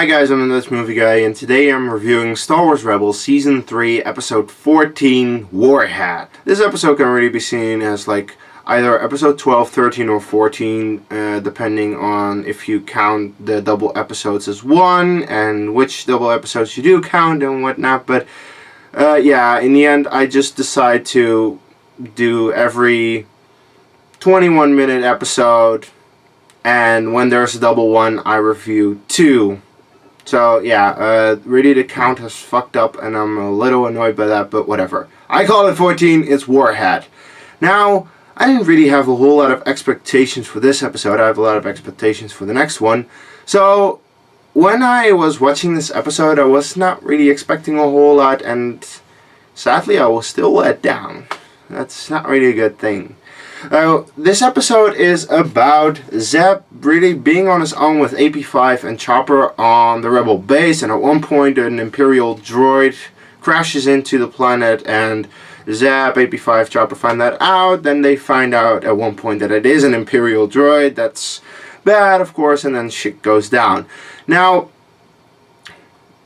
Hi guys, I'm this movie guy, and today I'm reviewing Star Wars Rebels Season 3, Episode 14, Warhead. This episode can really be seen as like either Episode 12, 13, or 14, depending on if you count the double episodes as one, and which double episodes you do count and whatnot, but yeah, in the end I just decide to do every 21-minute episode, and when there's a double one, I review two. So yeah, really the count has fucked up and I'm a little annoyed by that, but whatever. I call it 14, it's Warhead. Now, I didn't really have a whole lot of expectations for this episode. I have a lot of expectations for the next one. So, when I was watching this episode, I was not really expecting a whole lot, and sadly I was still let down. That's not really a good thing. This episode is about Zeb really being on his own with AP5 and Chopper on the Rebel base, and at one point an Imperial droid crashes into the planet, and Zeb, AP5, Chopper find that out. Then they find out at one point that it is an Imperial droid. That's bad, of course, and then shit goes down. Now,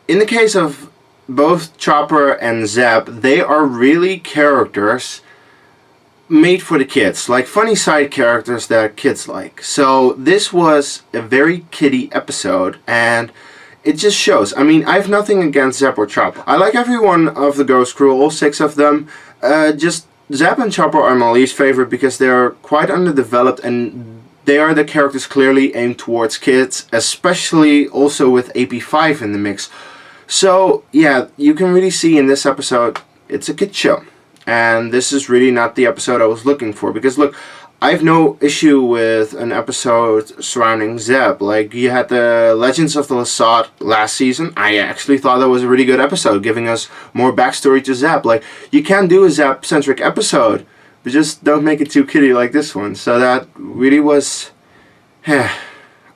in the case of both Chopper and Zeb, they are really characters made for the kids, like funny side characters that kids like. So this was a very kiddie episode, and it just shows. I mean, I have nothing against Zeb or Chopper. I like every one of the Ghost Crew, all 6 of them. Just Zeb and Chopper are my least favorite because they're quite underdeveloped, and they are the characters clearly aimed towards kids, especially also with AP5 in the mix. So yeah, you can really see in this episode, it's a kid show. And this is really not the episode I was looking for. Because look, I have no issue with an episode surrounding Zeb. Like, you had the Legends of the Lasat last season. I actually thought that was a really good episode, giving us more backstory to Zeb. Like, you can do a Zeb-centric episode, but just don't make it too kiddie like this one. So that really was...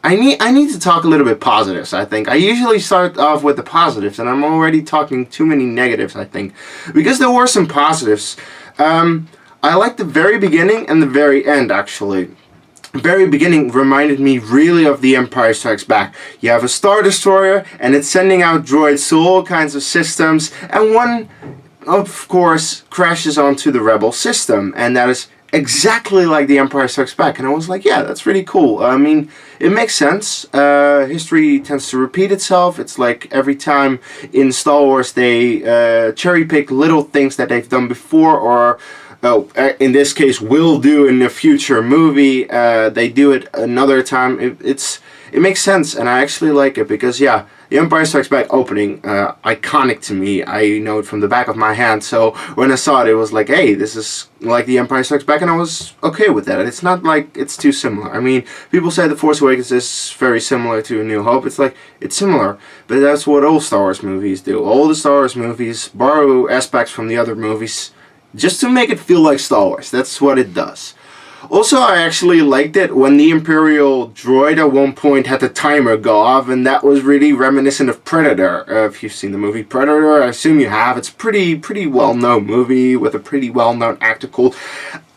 I need to talk a little bit positives, I think. I usually start off with the positives, and I'm already talking too many negatives, I think. Because there were some positives. I liked the very beginning and the very end, actually. The very beginning reminded me really of The Empire Strikes Back. You have a Star Destroyer, and it's sending out droids to all kinds of systems, and one, of course, crashes onto the Rebel system, and that is exactly like The Empire Strikes Back. And I was like, yeah, that's really cool. I mean, it makes sense. History tends to repeat itself. It's like every time in Star Wars they cherry pick little things that they've done before, or in this case will do in a future movie. They do it another time. It makes sense, and I actually like it because, yeah, The Empire Strikes Back opening, iconic to me. I know it from the back of my hand, so when I saw it, it was like, hey, this is like The Empire Strikes Back, and I was okay with that. It's not like it's too similar. I mean, people say The Force Awakens is very similar to A New Hope. It's like, it's similar, but that's what all Star Wars movies do. All the Star Wars movies borrow aspects from the other movies just to make it feel like Star Wars. That's what it does. Also, I actually liked it when the Imperial droid at one point had the timer go off, and that was really reminiscent of Predator. If you've seen the movie Predator, I assume you have. It's a pretty well-known movie with a pretty well-known actor called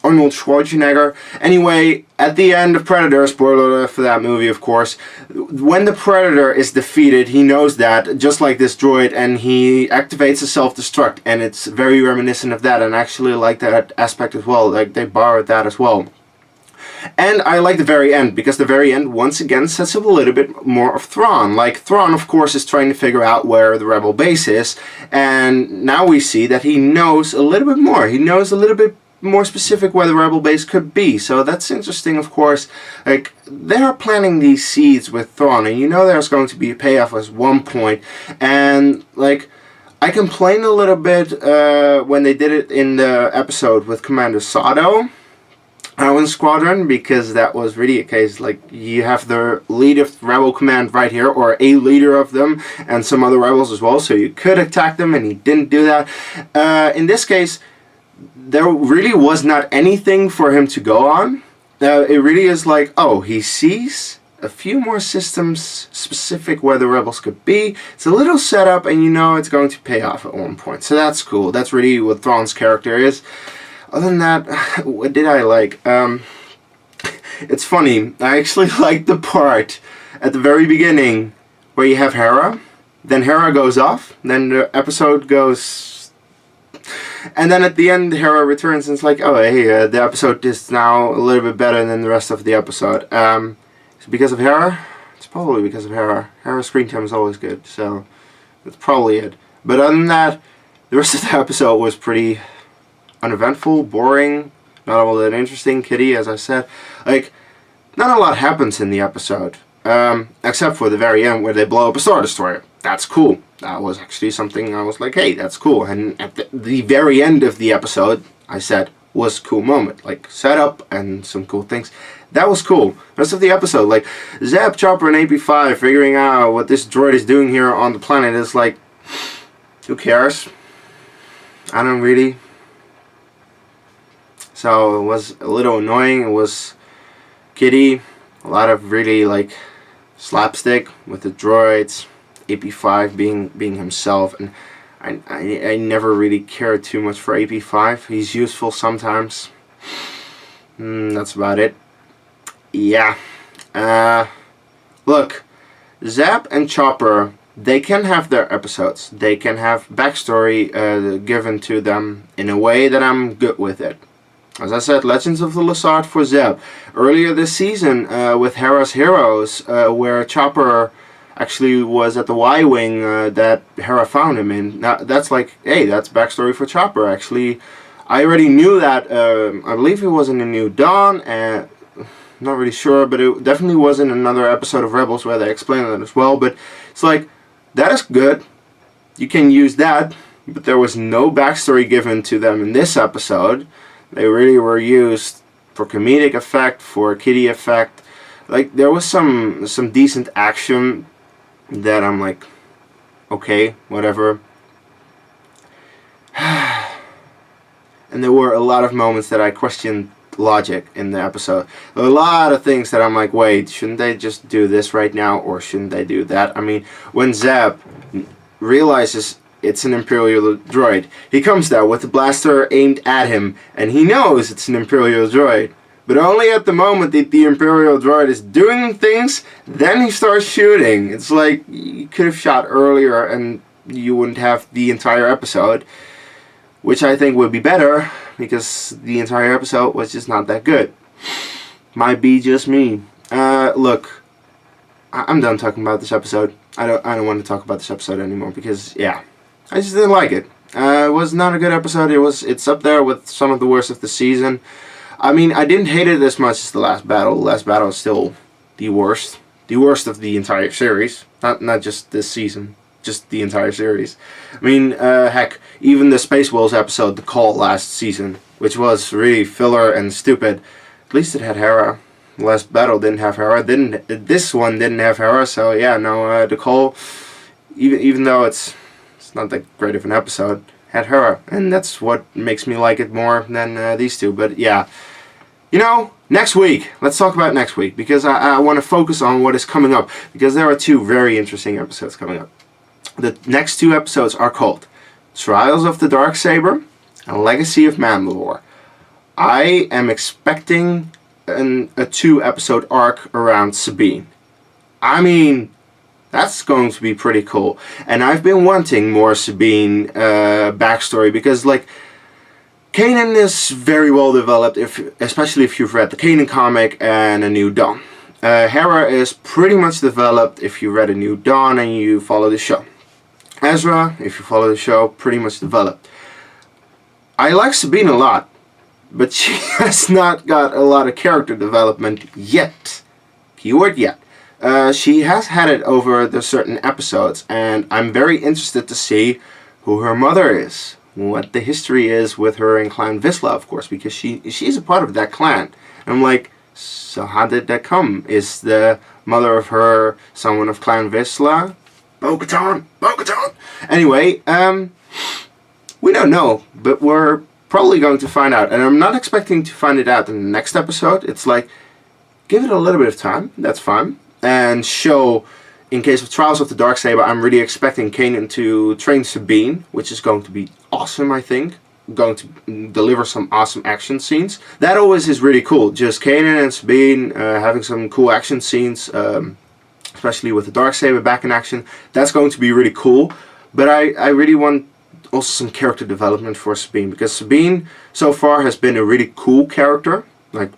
Arnold Schwarzenegger. Anyway, at the end of Predator, spoiler alert for that movie, of course, when the Predator is defeated, he knows that, just like this droid, and he activates a self-destruct, and it's very reminiscent of that, and I actually like that aspect as well. Like, they borrowed that as well. And I like the very end, because the very end once again sets up a little bit more of Thrawn. Like, Thrawn, of course, is trying to figure out where the Rebel base is, and now we see that he knows a little bit more. He knows a little bit more specific where the Rebel base could be, so that's interesting, of course. Like, they are planting these seeds with Thrawn, and you know there's going to be a payoff at one point, and, like, I complained a little bit when they did it in the episode with Commander Sato, in Squadron, because that was really a case, like, you have the lead of Rebel Command right here, or a leader of them, and some other rebels as well, so you could attack them, and he didn't do that. In this case, there really was not anything for him to go on. It really is like, oh, he sees a few more systems specific where the rebels could be. It's a little setup, and you know it's going to pay off at one point. So that's cool. That's really what Thrawn's character is. Other than that, what did I like? It's funny. I actually liked the part at the very beginning where you have Hera, then Hera goes off, then the episode goes, and then at the end Hera returns and it's like, oh hey, the episode is now a little bit better than the rest of the episode. Is it because of Hera? It's probably because of Hera. Hera's screen time is always good, so that's probably it. But other than that, the rest of the episode was pretty uneventful, boring, not all that interesting. Kitty, as I said, like, not a lot happens in the episode, except for the very end where they blow up a Star Destroyer. That's cool. That was actually something I was like, hey, that's cool. And at the very end of the episode, I said, was a cool moment. Like, setup and some cool things. That was cool. The rest of the episode, like, Zap, Chopper, and AP5 figuring out what this droid is doing here on the planet is like, who cares? I don't really. So it was a little annoying. It was Kitty, a lot of really like slapstick with the droids, AP5 being himself, and I never really cared too much for AP5. He's useful sometimes. That's about it. Yeah. Look, Zap and Chopper, they can have their episodes. They can have backstory given to them in a way that I'm good with it. As I said, Legends of the Lassard for Zeb. Earlier this season with Hera's Heroes, where Chopper actually was at the Y-Wing that Hera found him in. Now, that's like, hey, that's backstory for Chopper. Actually, I already knew that. I believe it was in A New Dawn, and not really sure, but it definitely was in another episode of Rebels where they explained that as well. But it's like, that is good. You can use that, but there was no backstory given to them in this episode. They really were used for comedic effect, for kiddie effect. Like, there was some decent action that I'm like, okay, whatever. And there were a lot of moments that I questioned logic in the episode. A lot of things that I'm like, wait, shouldn't they just do this right now, or shouldn't they do that? I mean, when Zeb realizes it's an Imperial droid, he comes there with the blaster aimed at him, and he knows it's an Imperial droid. But only at the moment that the Imperial droid is doing things, then he starts shooting. It's like, you could have shot earlier and you wouldn't have the entire episode, which I think would be better, because the entire episode was just not that good. Might be just me. Look, I'm done talking about this episode. I don't want to talk about this episode anymore, because, yeah, I just didn't like it. It was not a good episode. It's up there with some of the worst of the season. I mean, I didn't hate it as much as the last battle. The last battle is still the worst of the entire series. Not just this season, just the entire series. I mean, heck, even the Space Wolves episode, The Call, last season, which was really filler and stupid, at least it had Hera. The last battle didn't have Hera. This one didn't have Hera. So yeah, no, The Call, even though it's not that great of an episode, had Hera, and that's what makes me like it more than these two. But yeah, you know, next week, let's talk about next week, because I want to focus on what is coming up, because there are two very interesting episodes coming up. The next two episodes are called Trials of the Darksaber and Legacy of Mandalore. I am expecting a 2-episode arc around Sabine. I mean, that's going to be pretty cool. And I've been wanting more Sabine backstory, because, like, Canon is very well developed, especially if you've read the Canon comic and A New Dawn. Hera is pretty much developed if you read A New Dawn and you follow the show. Ezra, if you follow the show, pretty much developed. I like Sabine a lot, but she has not got a lot of character development yet. Keyword yet. She has had it over the certain episodes, and I'm very interested to see who her mother is, what the history is with her and Clan Vizsla, of course, because she's a part of that clan. And I'm like, so how did that come? Is the mother of her someone of Clan Vizsla? Bo-Katan! Bo-Katan! Anyway, we don't know, but we're probably going to find out. And I'm not expecting to find it out in the next episode. It's like, give it a little bit of time, that's fine. And show, in case of Trials of the Darksaber, I'm really expecting Kanan to train Sabine, which is going to be awesome, I think. Going to deliver some awesome action scenes. That always is really cool. Just Kanan and Sabine having some cool action scenes. especially with the Darksaber back in action. That's going to be really cool. But I really want also some character development for Sabine, because Sabine so far has been a really cool character, like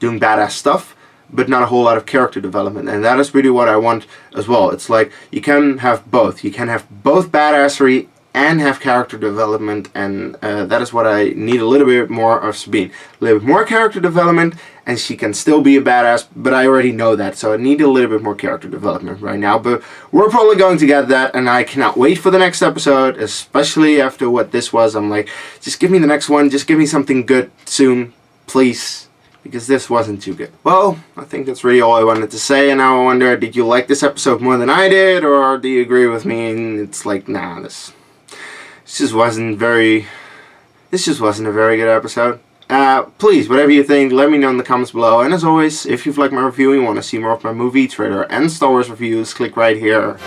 doing badass stuff, but not a whole lot of character development, and that is really what I want as well. It's like you can have both. You can have both badassery and have character development, and that is what I need a little bit more of Sabine. A little bit more character development, and she can still be a badass, but I already know that, so I need a little bit more character development right now, but we're probably going to get that, and I cannot wait for the next episode, especially after what this was. I'm like, just give me the next one, just give me something good soon, please, because this wasn't too good. Well, I think that's really all I wanted to say, and now I wonder, did you like this episode more than I did, or do you agree with me, and it's like, nah, this just wasn't a very good episode. Please, whatever you think, let me know in the comments below. And as always, if you've liked my review and you want to see more of my movie, trailer, and Star Wars reviews, click right here.